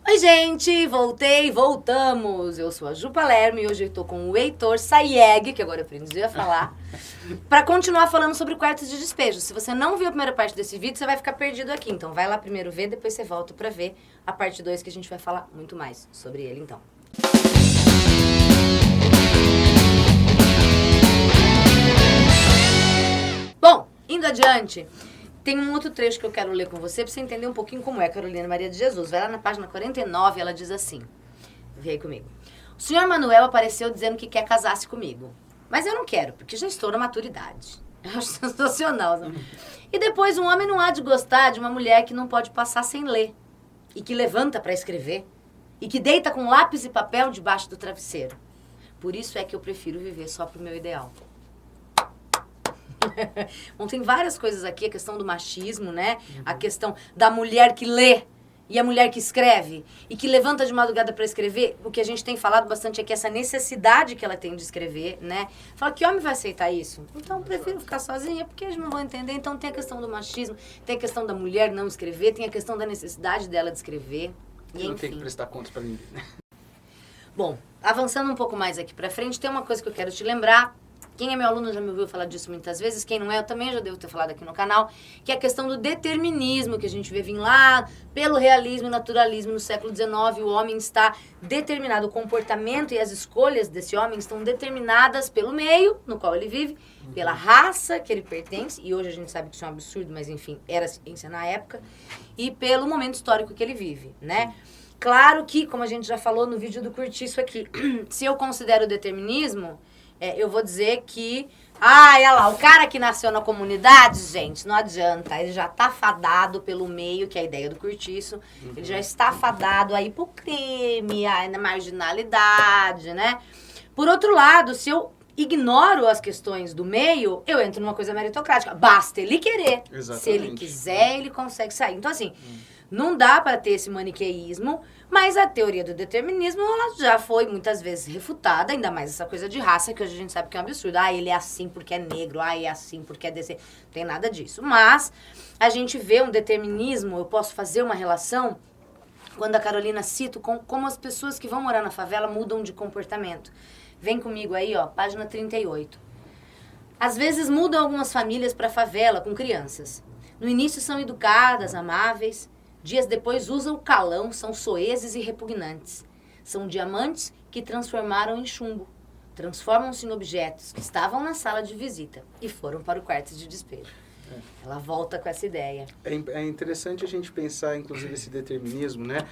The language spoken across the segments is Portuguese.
Oi, gente! Voltamos! Eu sou a Ju Palermo e hoje eu tô com o Heitor Sayeg, que agora eu aprendi a falar, pra continuar falando sobre quartos de despejo. Se você não viu a primeira parte desse vídeo, você vai ficar perdido aqui. Então vai lá primeiro ver, depois você volta pra ver a parte 2, que a gente vai falar muito mais sobre ele, então. Bom, indo adiante, tem um outro trecho que eu quero ler com você pra você entender um pouquinho como é Carolina Maria de Jesus. Vai lá na página 49, ela diz assim, vem aí comigo. O senhor Manuel apareceu dizendo que quer casar-se comigo, mas eu não quero, porque já estou na maturidade. Eu acho sensacional. Não? E depois, um homem não há de gostar de uma mulher que não pode passar sem ler, e que levanta para escrever, e que deita com lápis e papel debaixo do travesseiro. Por isso é que eu prefiro viver só pro meu ideal. Bom, tem várias coisas aqui, a questão do machismo, né? A questão da mulher que lê e a mulher que escreve e que levanta de madrugada para escrever. O que a gente tem falado bastante é que essa necessidade que ela tem de escrever, né? Fala, que homem vai aceitar isso? Então, eu prefiro ficar sozinha, porque eles não vão entender. Então, tem a questão do machismo, tem a questão da mulher não escrever, tem a questão da necessidade dela de escrever. E não tem que prestar contas para ninguém, né? Bom, avançando um pouco mais aqui pra frente, tem uma coisa que eu quero te lembrar. Quem é meu aluno já me ouviu falar disso muitas vezes, quem não é, eu também já devo ter falado aqui no canal, que é a questão do determinismo, que a gente vê vir lá pelo realismo e naturalismo no século XIX. O homem está determinado, o comportamento e as escolhas desse homem estão determinadas pelo meio no qual ele vive, pela raça que ele pertence, e hoje a gente sabe que isso é um absurdo, mas enfim, era ciência na época, e pelo momento histórico que ele vive, né? Claro que, como a gente já falou no vídeo do Curtiço aqui, se eu considero o determinismo, eu vou dizer que... olha lá, o cara que nasceu na comunidade, gente, não adianta. Ele já tá fadado pelo meio, que é a ideia do Curtiço. Ele já está fadado aí pro crime, aí na marginalidade, né? Por outro lado, se eu ignoro as questões do meio, eu entro numa coisa meritocrática. Basta ele querer. Exatamente. Se ele quiser, ele consegue sair. Então, assim... Não dá para ter esse maniqueísmo, mas a teoria do determinismo ela já foi muitas vezes refutada, ainda mais essa coisa de raça, que hoje a gente sabe que é um absurdo. Ele é assim porque é negro, é assim porque é desse... Não tem nada disso. Mas a gente vê um determinismo, eu posso fazer uma relação, quando a Carolina cita, com como as pessoas que vão morar na favela mudam de comportamento. Vem comigo aí, ó, página 38. Às vezes mudam algumas famílias para a favela com crianças. No início são educadas, amáveis. Dias depois usam o calão, são soezes e repugnantes. São diamantes que transformaram em chumbo. Transformam-se em objetos que estavam na sala de visita e foram para o quarto de despejo. Ela volta com essa ideia. É interessante a gente pensar, inclusive, esse determinismo, né?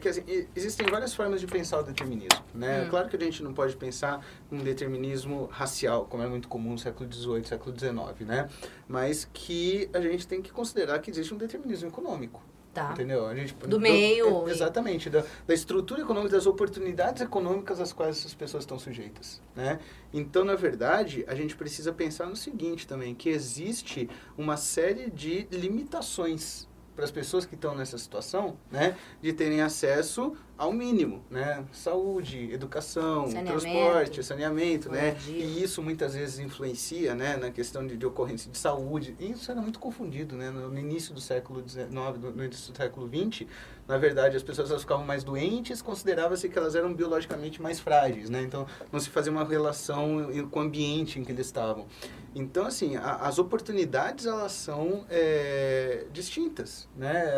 Que, assim, existem várias formas de pensar o determinismo, né? Claro que a gente não pode pensar um determinismo racial, como é muito comum no século XVIII, século XIX, né? Mas que a gente tem que considerar que existe um determinismo econômico. Tá. Entendeu? A gente, do meio. Exatamente. Da estrutura econômica, das oportunidades econômicas às quais essas pessoas estão sujeitas, né? Então, na verdade, a gente precisa pensar no seguinte também, que existe uma série de limitações para as pessoas que estão nessa situação, né? De terem acesso ao mínimo, né? Saúde, educação, transporte, saneamento, né? E isso muitas vezes influencia, né? Na questão de ocorrência de saúde. E isso era muito confundido, né? No início do século XIX, no início do século XX, na verdade, as pessoas elas ficavam mais doentes, considerava-se que elas eram biologicamente mais frágeis, né? Então, não se fazia uma relação com o ambiente em que eles estavam. Então, assim, as oportunidades, elas são distintas, né?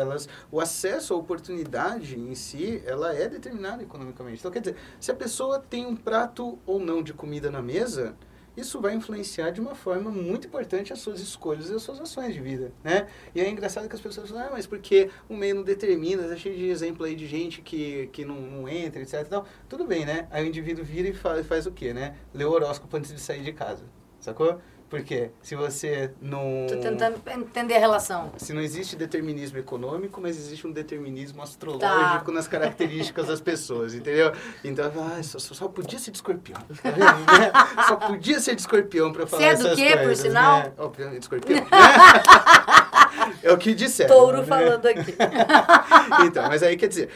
O acesso à oportunidade em si, ela é determinada economicamente. Então, quer dizer, se a pessoa tem um prato ou não de comida na mesa, isso vai influenciar de uma forma muito importante as suas escolhas e as suas ações de vida, né? E é engraçado que as pessoas falam, mas porque o meio não determina, tá cheio de exemplo aí de gente que não entra, etc. Então, tudo bem, né? Aí o indivíduo vira e faz o quê, né? Lê o horóscopo antes de sair de casa, sacou? Porque se você não... Tô tentando entender a relação. Se não existe determinismo econômico, mas existe um determinismo astrológico nas características das pessoas, entendeu? Então, só podia ser de escorpião, tá vendo? Né? Só podia ser de escorpião pra falar essas coisas. Você é do quê, por sinal? Né? Obviamente de escorpião. É o que disseram. Touro falando aqui. Então, mas aí quer dizer,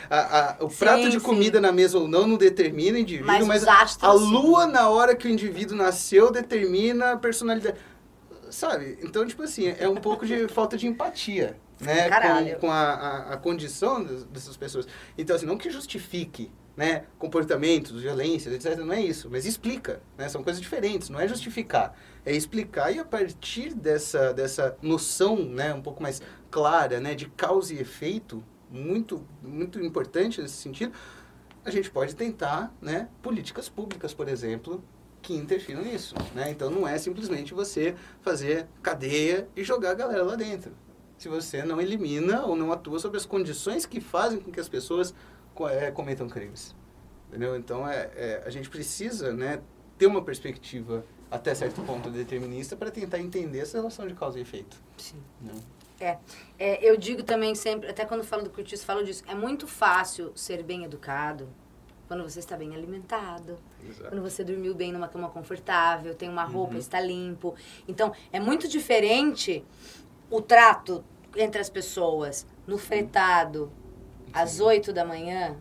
o prato de comida na mesa ou não determina o indivíduo, mas a lua na hora que o indivíduo nasceu determina a personalidade. Sabe? Então, tipo assim, é um pouco de falta de empatia. né, Caralho. com a condição dessas pessoas. Então, assim, não que justifique, né, comportamentos, violências, etc. Não é isso, mas explica, né? São coisas diferentes, não é justificar. É explicar e a partir dessa noção, né, um pouco mais clara, né, de causa e efeito, muito, muito importante nesse sentido, a gente pode tentar, né, políticas públicas, por exemplo, que interfiram nisso, né? Então não é simplesmente você fazer cadeia e jogar a galera lá dentro. Se você não elimina ou não atua sobre as condições que fazem com que as pessoas cometam crimes. Entendeu? Então a gente precisa, né, ter uma perspectiva até certo ponto determinista para tentar entender essa relação de causa e efeito. Sim. Né? Eu digo também sempre, até quando falo do cortiço, falo disso. É muito fácil ser bem educado quando você está bem alimentado, Exato. quando você dormiu bem numa cama confortável, tem uma roupa, está limpo. Então, é muito diferente o trato entre as pessoas no fretado às 8 da manhã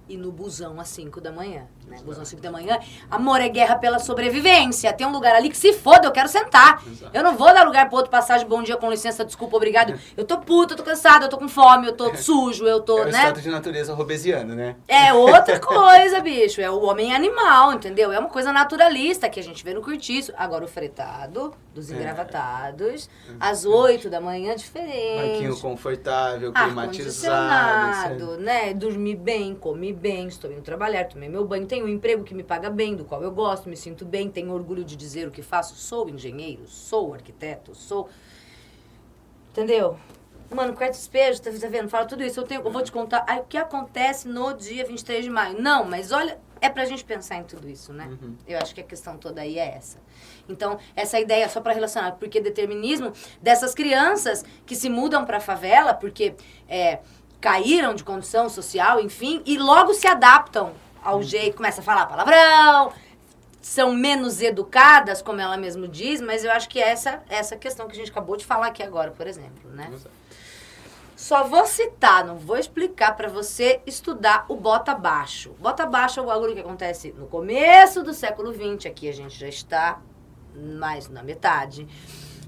e no busão às 5 da manhã. Né? Busão às 5 da manhã, amor, é guerra pela sobrevivência. Tem um lugar ali que se foda, eu quero sentar. Exato. Eu não vou dar lugar pro outro passagem, bom dia, com licença, desculpa, obrigado. Eu tô puta, eu tô cansada, eu tô com fome, eu tô sujo, eu tô, É o né? estado de natureza robesiano, né? É outra coisa, bicho. É o homem animal, entendeu? É uma coisa naturalista que a gente vê no cortiço. Agora, o fretado dos engravatados, às 8 da manhã, diferente. Banquinho confortável, climatizado. Ar-condicionado, né? Dormi bem, comi bem, estou indo trabalhar, tomei meu banho, tenho um emprego que me paga bem, do qual eu gosto, me sinto bem, tenho orgulho de dizer o que faço, sou engenheiro, sou arquiteto, sou... Entendeu? Mano, quarto despejo, tá vendo? Fala tudo isso. Eu vou te contar o que acontece no dia 23 de maio. Não, mas olha, é pra gente pensar em tudo isso, né? Uhum. Eu acho que a questão toda aí é essa. Então, essa ideia, só pra relacionar, porque determinismo dessas crianças que se mudam pra favela, porque caíram de condição social, enfim, e logo se adaptam ao jeito, começa a falar palavrão, são menos educadas, como ela mesmo diz, mas eu acho que é essa questão que a gente acabou de falar aqui agora, por exemplo, né? Só vou citar, não vou explicar para você estudar o bota abaixo. Bota abaixo é o bagulho que acontece no começo do século XX, aqui a gente já está mais na metade.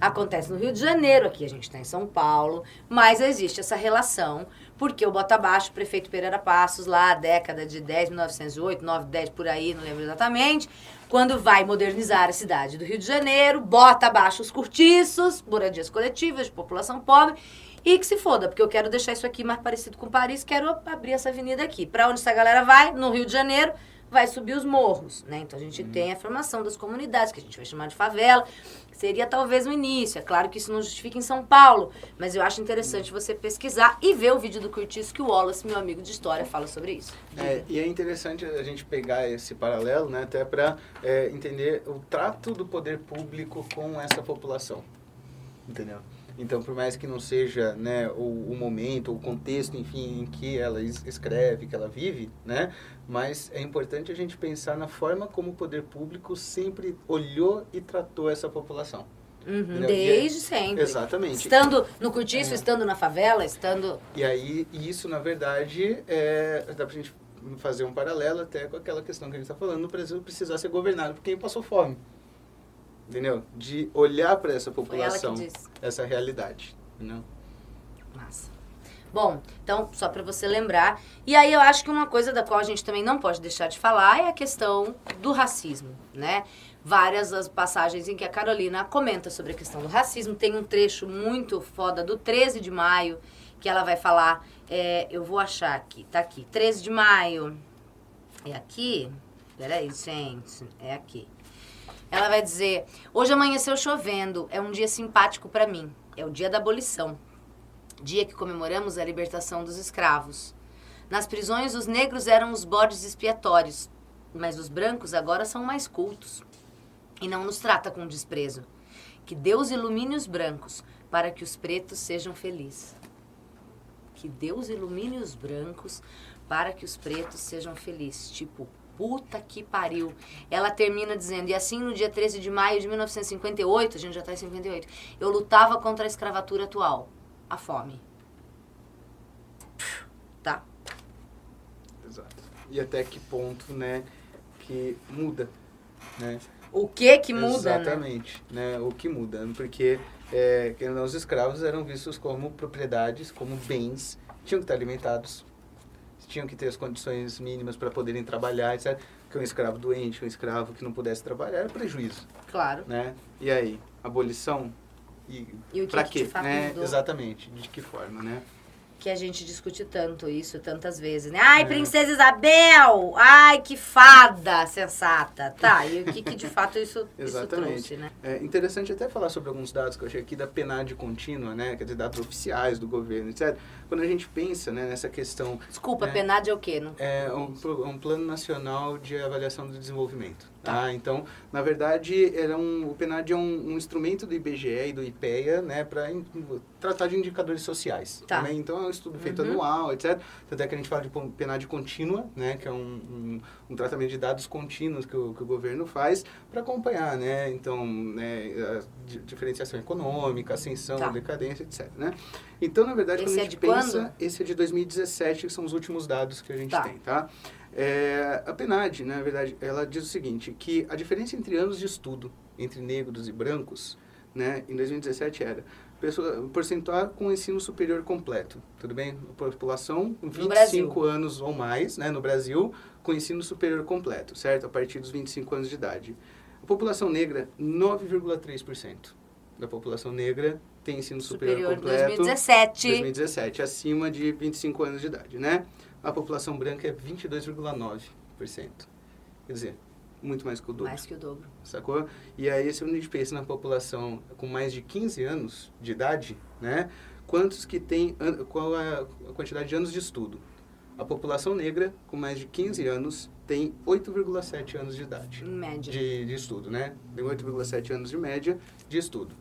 Acontece no Rio de Janeiro, aqui a gente está em São Paulo, mas existe essa relação, porque o bota abaixo, o prefeito Pereira Passos, lá, década de 1908, 9, 10, por aí, não lembro exatamente, quando vai modernizar a cidade do Rio de Janeiro, bota abaixo os cortiços, moradias coletivas de população pobre, e que se foda, porque eu quero deixar isso aqui mais parecido com Paris, quero abrir essa avenida aqui. Para onde essa galera vai? No Rio de Janeiro, vai subir os morros, né? Então a gente tem a formação das comunidades, que a gente vai chamar de favela, seria talvez o início. É claro que isso não justifica em São Paulo, mas eu acho interessante você pesquisar e ver o vídeo do Cortiço que o Wallace, meu amigo de história, fala sobre isso. E é interessante a gente pegar esse paralelo, né, até para entender o trato do poder público com essa população, entendeu? Então, por mais que não seja, né, o momento, o contexto, enfim, em que ela escreve, que ela vive, né, mas é importante a gente pensar na forma como o poder público sempre olhou e tratou essa população. Uhum, desde sempre. Exatamente. Estando no cortiço, estando na favela, estando... E aí, isso, na verdade, dá pra gente fazer um paralelo até com aquela questão que a gente está falando, no Brasil precisar ser governado por quem passou fome. Entendeu? De olhar para essa população, essa realidade. Entendeu? Massa. Bom, então, só para você lembrar. E aí eu acho que uma coisa da qual a gente também não pode deixar de falar é a questão do racismo, né? Várias as passagens em que a Carolina comenta sobre a questão do racismo. Tem um trecho muito foda do 13 de maio, que ela vai falar, eu vou achar aqui, tá aqui, 13 de maio, é aqui? Peraí, gente, é aqui. Ela vai dizer, hoje amanheceu chovendo, é um dia simpático para mim, é o dia da abolição, dia que comemoramos a libertação dos escravos. Nas prisões, os negros eram os bodes expiatórios, mas os brancos agora são mais cultos e não nos trata com desprezo. Que Deus ilumine os brancos para que os pretos sejam felizes. Que Deus ilumine os brancos para que os pretos sejam felizes. Tipo, puta que pariu. Ela termina dizendo, e assim no dia 13 de maio de 1958, a gente já tá em 58, eu lutava contra a escravatura atual, a fome. Tá? Exato. E até que ponto, né, que muda, né? O que muda, Exatamente, né? O que muda, porque os escravos eram vistos como propriedades, como bens, tinham que estar alimentados, tinham que ter as condições mínimas para poderem trabalhar, etc. Porque um escravo doente, um escravo que não pudesse trabalhar era prejuízo. Claro. Né? E aí, abolição? E o que para que quê? de fato Né? mudou? Exatamente, de que forma, né? Que a gente discute tanto isso, tantas vezes, né? Ai, Princesa Isabel! Ai, que fada sensata! Tá, e o que de fato isso trouxe, né? É interessante até falar sobre alguns dados que eu achei aqui da PNAD contínua, né? Quer dizer, dados oficiais do governo, etc. Quando a gente pensa, né, nessa questão... Desculpa, né, PNAD é o quê? Não... É um Plano Nacional de Avaliação do Desenvolvimento. Tá? Então, na verdade, o PNAD é um instrumento do IBGE e do IPEA, né, para tratar de indicadores sociais. Tá. Né? Então, é um estudo feito anual, etc. Tanto é que a gente fala de PNAD contínua, né, que é um tratamento de dados contínuos que o governo faz para acompanhar, né? Então, né, a diferenciação econômica, ascensão, decadência, etc. Né? Então, na verdade, Esse quando a gente pensa... Quando? Esse é de 2017, que são os últimos dados que a gente tem, tá? A PNAD, na verdade, ela diz o seguinte, que a diferença entre anos de estudo entre negros e brancos, né, em 2017 era percentual com ensino superior completo, tudo bem? População 25 anos ou mais, né, no Brasil, com ensino superior completo, certo? A partir dos 25 anos de idade. A população negra, 9,3% da população negra tem ensino superior completo. 2017, acima de 25 anos de idade, né? A população branca é 22,9%. Quer dizer, muito mais que o dobro. Mais que o dobro. Sacou? E aí, se a gente pensa na população com mais de 15 anos de idade, né? Quantos que tem, qual é a quantidade de anos de estudo? A população negra com mais de 15 anos tem 8,7 anos de idade. Em média. De estudo, né? Tem 8,7 anos de média de estudo.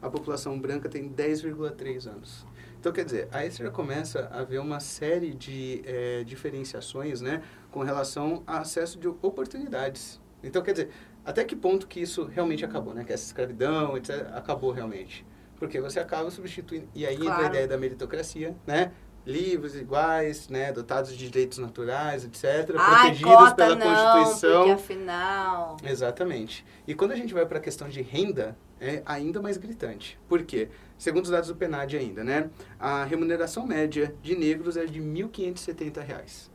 A população branca tem 10,3 anos. Então, quer dizer, aí você já começa a ver uma série de diferenciações, né, com relação a acesso de oportunidades. Então, quer dizer, até que ponto que isso realmente acabou, né? Que essa escravidão, etc., acabou realmente. Porque você acaba substituindo... E aí entra a ideia da meritocracia, né? Livres, iguais, né? Dotados de direitos naturais, etc. Protegidos pela Constituição. Porque afinal... Exatamente. E quando a gente vai para a questão de renda, é ainda mais gritante. Por quê? Segundo os dados do PNAD ainda, né? A remuneração média de negros é de R$ 1.570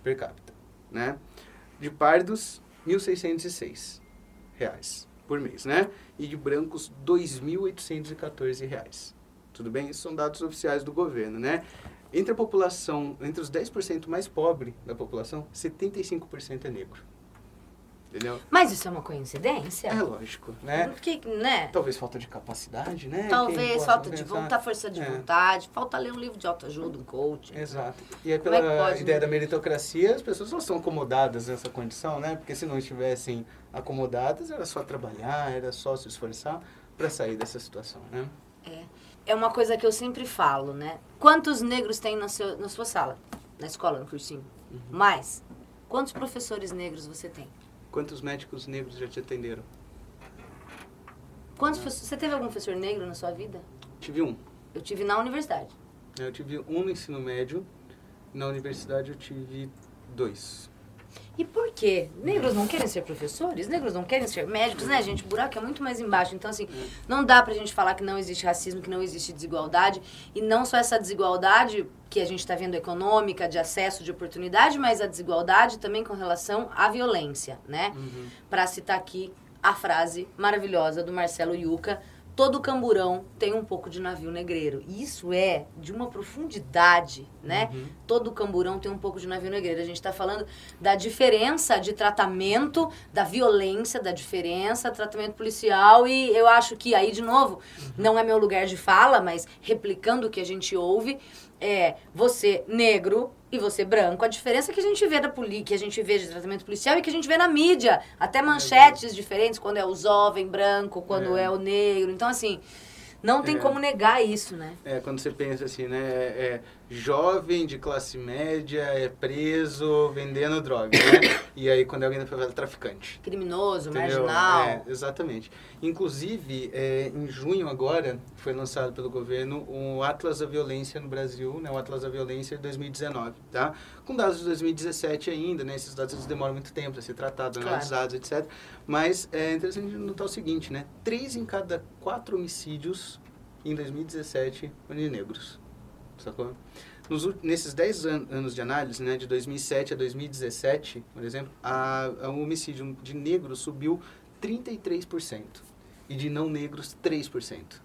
per capita, né? De pardos, R$ 1.606 por mês, né? E de brancos, R$ 2.814. Tudo bem? Isso são dados oficiais do governo, né? Entre a população, entre os 10% mais pobres da população, 75% é negro. Entendeu? Mas isso é uma coincidência? É lógico, né? Porque, né? Talvez falta de capacidade, né? Talvez falta de vontade, força de vontade, falta ler um livro de autoajuda, um coach. Exato. E aí, pela ideia da meritocracia, as pessoas não estão acomodadas nessa condição, né? Porque se não estivessem acomodadas, era só trabalhar, era só se esforçar para sair dessa situação, né? É uma coisa que eu sempre falo, né? Quantos negros tem na sua sala? Na escola, no cursinho? Mais. Quantos professores negros você tem? Quantos médicos negros já te atenderam? Você teve algum professor negro na sua vida? Tive um. Eu tive na universidade. Eu tive um no ensino médio. Na universidade eu tive 2. E por quê? Negros não querem ser professores? Negros não querem ser médicos, né, gente? O buraco é muito mais embaixo. Então, assim, não dá pra gente falar que não existe racismo, que não existe desigualdade. E não só essa desigualdade que a gente tá vendo econômica, de acesso, de oportunidade, mas a desigualdade também com relação à violência, né? Pra citar aqui a frase maravilhosa do Marcelo Yuca: todo camburão tem um pouco de navio negreiro. E isso é de uma profundidade, né? Todo camburão tem um pouco de navio negreiro. A gente está falando da diferença de tratamento, da violência, da diferença, tratamento policial. E eu acho que aí, de novo, não é meu lugar de fala, mas replicando o que a gente ouve, você negro e você branco. A diferença que a gente vê que a gente vê de tratamento policial e que a gente vê na mídia. Até manchetes diferentes, quando é o jovem branco, quando é o negro. Então, assim, não tem como negar isso, né? Quando você pensa assim, né? jovem de classe média é preso vendendo droga, né? E aí, quando é alguém da favela, é traficante. Criminoso, Entendeu? marginal. É, exatamente. Inclusive, em junho agora, foi lançado pelo governo o Atlas da Violência no Brasil, né? O Atlas da Violência de 2019, tá? Com dados de 2017 ainda, né? Esses dados eles demoram muito tempo para ser tratados, Claro. analisados, etc. Mas é interessante notar o seguinte, né? 3 em cada 4 homicídios em 2017 foram de negros. Sacou? Nesses 10 anos de análise, né, de 2007 a 2017, por exemplo, o homicídio de negros subiu 33% e de não negros 3%.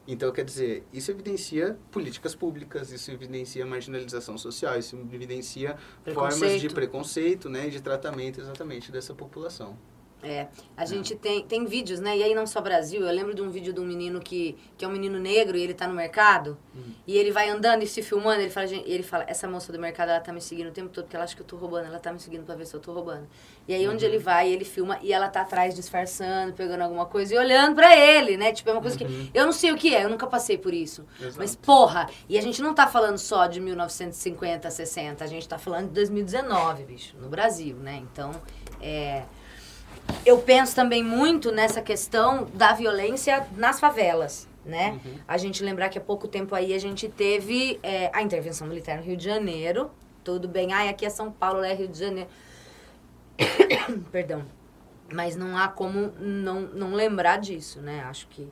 Então, quer dizer, isso evidencia políticas públicas, isso evidencia marginalização social, isso evidencia formas de preconceito, né, e de tratamento exatamente dessa população. A gente tem vídeos, né? E aí não só Brasil, eu lembro de um vídeo de um menino que é um menino negro e ele tá no mercado e ele vai andando e se filmando, ele fala, essa moça do mercado, ela tá me seguindo o tempo todo porque ela acha que eu tô roubando, ela tá me seguindo pra ver se eu tô roubando. E aí onde ele vai, ele filma e ela tá atrás disfarçando, pegando alguma coisa e olhando pra ele, né? Tipo, é uma coisa que eu não sei o que é, eu nunca passei por isso. Exato. Mas porra, e a gente não tá falando só de 1950, 60, a gente tá falando de 2019, bicho, no Brasil, né? Então, eu penso também muito nessa questão da violência nas favelas, né? A gente lembrar que há pouco tempo aí a gente teve a intervenção militar no Rio de Janeiro. Tudo bem, aqui é São Paulo, é Rio de Janeiro. Perdão. Mas não há como não lembrar disso, né? Acho que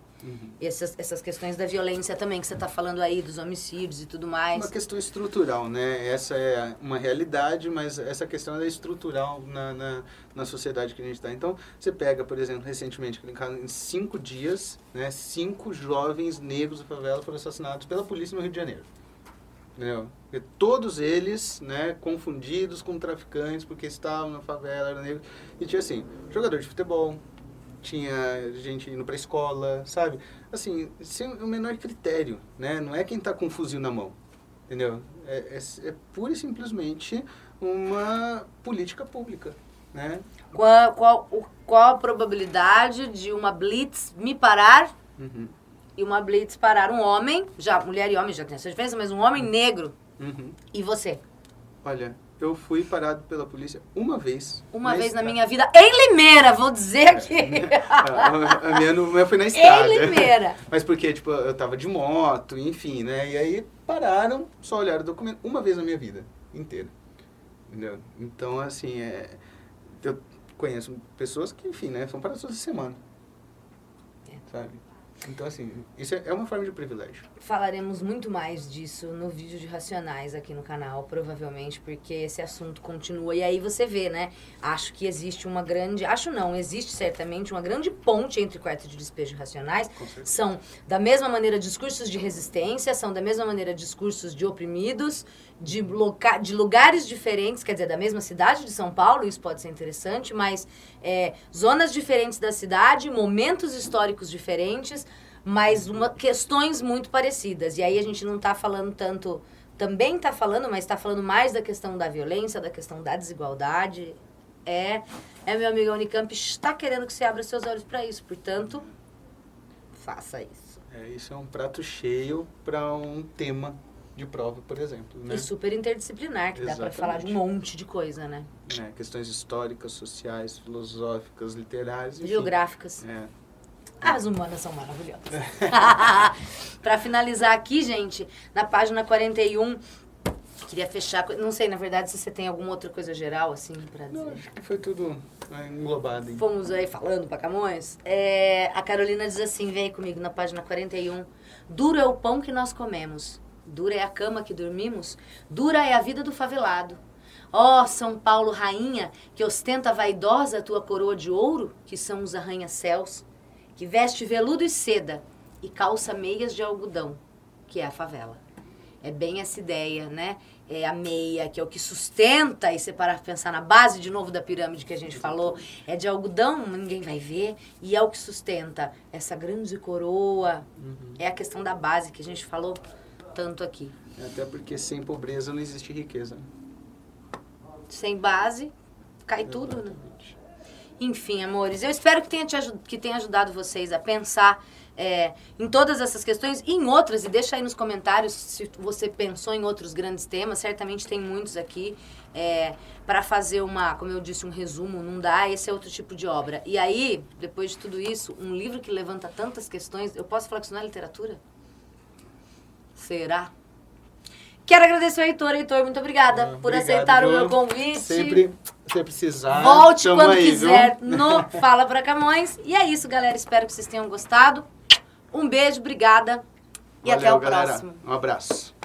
essas questões da violência também, que você está falando aí, dos homicídios e tudo mais. Uma questão estrutural, né? Essa é uma realidade, mas essa questão é estrutural na sociedade que a gente está. Então, você pega, por exemplo, recentemente, em 5 dias, né, 5 jovens negros da favela foram assassinados pela polícia no Rio de Janeiro. Entendeu? Porque todos eles, né, confundidos com traficantes, porque estavam na favela, eram negros. E tinha, assim, jogador de futebol, tinha gente indo pra escola, sabe? Assim, sem o menor critério, né? Não é quem tá com um fuzil na mão, entendeu? É pura e simplesmente uma política pública, né? Qual a probabilidade de uma blitz me parar e uma blitz parar um homem, já mulher e homem já tem essa diferença, mas um homem negro e você? Olha, eu fui parado pela polícia uma vez. Uma vez na minha vida, em Limeira, vou dizer aqui. A minha foi na estrada. Em Limeira. Mas porque, tipo, eu tava de moto, enfim, né? E aí pararam, só olharam o documento uma vez na minha vida inteira. Entendeu? Então, assim, eu conheço pessoas que, enfim, né? São paradas toda semana. Sabe? Então, assim, isso é uma forma de privilégio. Falaremos muito mais disso no vídeo de Racionais aqui no canal, provavelmente, porque esse assunto continua. E aí você vê, né? Acho que existe uma grande... Acho não, existe certamente uma grande ponte entre Quarto de Despejo e Racionais. São, da mesma maneira, discursos de resistência, são, da mesma maneira, discursos de oprimidos, de lugares diferentes, quer dizer, da mesma cidade de São Paulo, isso pode ser interessante, mas zonas diferentes da cidade, momentos históricos diferentes, mas questões muito parecidas. E aí a gente não está falando tanto... Também está falando, mas está falando mais da questão da violência, da questão da desigualdade. Meu amigo, a Unicamp está querendo que você abra seus olhos para isso. Portanto, faça isso. Isso é um prato cheio para um tema de prova, por exemplo. Né? E super interdisciplinar, que dá para falar de um monte de coisa, né? Questões históricas, sociais, filosóficas, literárias, enfim. Geográficas. As humanas são maravilhosas. Para finalizar aqui, gente, na página 41, queria fechar... Não sei, na verdade, se você tem alguma outra coisa geral, assim, para dizer. Não, acho que foi tudo englobado. Hein? Fomos aí falando pra Camões. A Carolina diz assim, vem comigo na página 41. Duro é o pão que nós comemos. Dura é a cama que dormimos. Dura é a vida do favelado. Ó, São Paulo, rainha, que ostenta vaidosa a tua coroa de ouro, que são os arranha-céus, que veste veludo e seda e calça meias de algodão, que é a favela. É bem essa ideia, né? É a meia, que é o que sustenta, e você parar pra pensar na base, de novo, da pirâmide que a gente falou, é de algodão, ninguém vai ver, e é o que sustenta essa grande coroa. É a questão da base que a gente falou tanto aqui. Até porque sem pobreza não existe riqueza. Sem base, cai tudo, né? Enfim, amores, eu espero que tenha ajudado vocês a pensar em todas essas questões e em outras, e deixa aí nos comentários se você pensou em outros grandes temas, certamente tem muitos aqui, para fazer como eu disse, um resumo, não dá, esse é outro tipo de obra. E aí, depois de tudo isso, um livro que levanta tantas questões, eu posso falar que isso não é literatura? Será? Quero agradecer ao Heitor. Heitor, muito obrigada por aceitar o meu convite. Sempre, se precisar. Volte quando aí, quiser viu? no Fala Pra Camões. E é isso, galera. Espero que vocês tenham gostado. Um beijo, obrigada. E Valeu, até o galera. próximo. Um abraço.